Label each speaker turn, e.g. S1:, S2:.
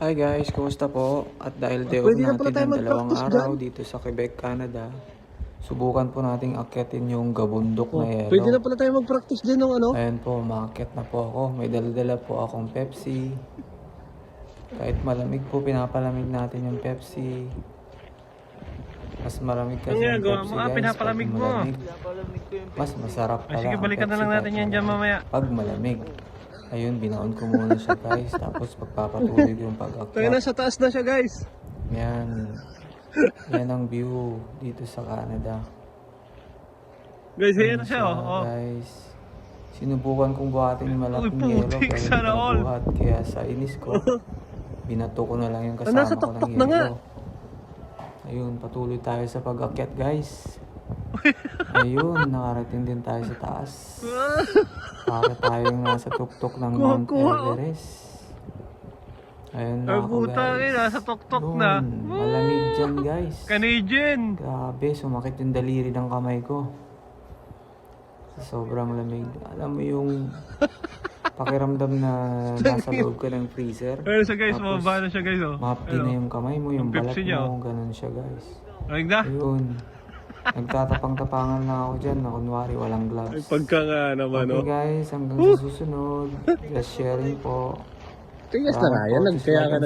S1: Hi guys, kumusta po? At dahil day off
S2: Pwede na pala
S1: natin
S2: tayo
S1: ng dalawang
S2: mag-practice
S1: araw
S2: dyan.
S1: dito sa Quebec, Canada, subukan po nating akyatin yung gabundok na
S2: Oh, pwede
S1: yelo.
S2: na pala tayo mag-practice dyan ng ano.
S1: Ayan po, maakyat na po ako. May dala-dala po akong Pepsi. Kahit malamig po, pinapalamig natin yung Pepsi. Mas malamig kasi yung Pepsi guys pag
S3: Pinapalamig mo.
S1: malamig. Mas masarap pala
S3: Sige,
S1: ang
S3: balikan na
S1: Pepsi
S3: lang natin
S1: kahit
S3: yan dyan
S1: malamig.
S3: mamaya.
S1: Pag malamig. Ayun, binaon ko muna siya guys. Tapos pagpapatuloy ko yung
S2: Tayo
S1: pag-akyat.
S2: nasa taas na siya, guys.
S1: Yan. Yan ang view dito sa Canada.
S3: Guys,
S1: Yan
S3: ayan na siya, oh.
S1: guys. Sinubukan kong buhatin yung malaking
S3: Uy,
S1: yelo
S3: putik,
S1: pero hindi
S3: sana
S1: ko
S3: all.
S1: nabuhat. Kaya sa inis ko, binato ko na lang yung kasama
S2: Nasa
S1: ko ng
S2: tuktok na nga.
S1: yelo. Ayun, patuloy tayo sa pag-akyat guys. Ayun, nakarating din tayo sa taas. Para tayong nasa tuktok ng Mount
S2: Kuha, oh.
S1: Everest. Ayun na
S3: Ay,
S1: ako
S3: puta,
S1: guys.
S3: nasa tuktok na.
S1: Yun, malamig dyan guys.
S3: Canadian.
S1: Grabe, sumakit yung daliri ng kamay ko. Sa sobrang lamig. Alam mo yung pakiramdam na nasa loob ka ng freezer.
S3: Ayun siya, guys.
S1: Tapos,
S3: Mababa na siya, guys, oh.
S1: mahapdi na yung kamay mo, yung
S3: Yung
S1: balat
S3: Pepsi niya,
S1: mo, ganun siya guys.
S3: Ayun na.
S1: Ayun. Nagtatapang-tapangan lang ako dyan na kunwari walang gloves.
S3: Pagka nga naman,
S1: Okay
S3: oh.
S1: guys, hanggang sa susunod. Just sharing po.
S2: Tingnan na nga yan. Kaya ka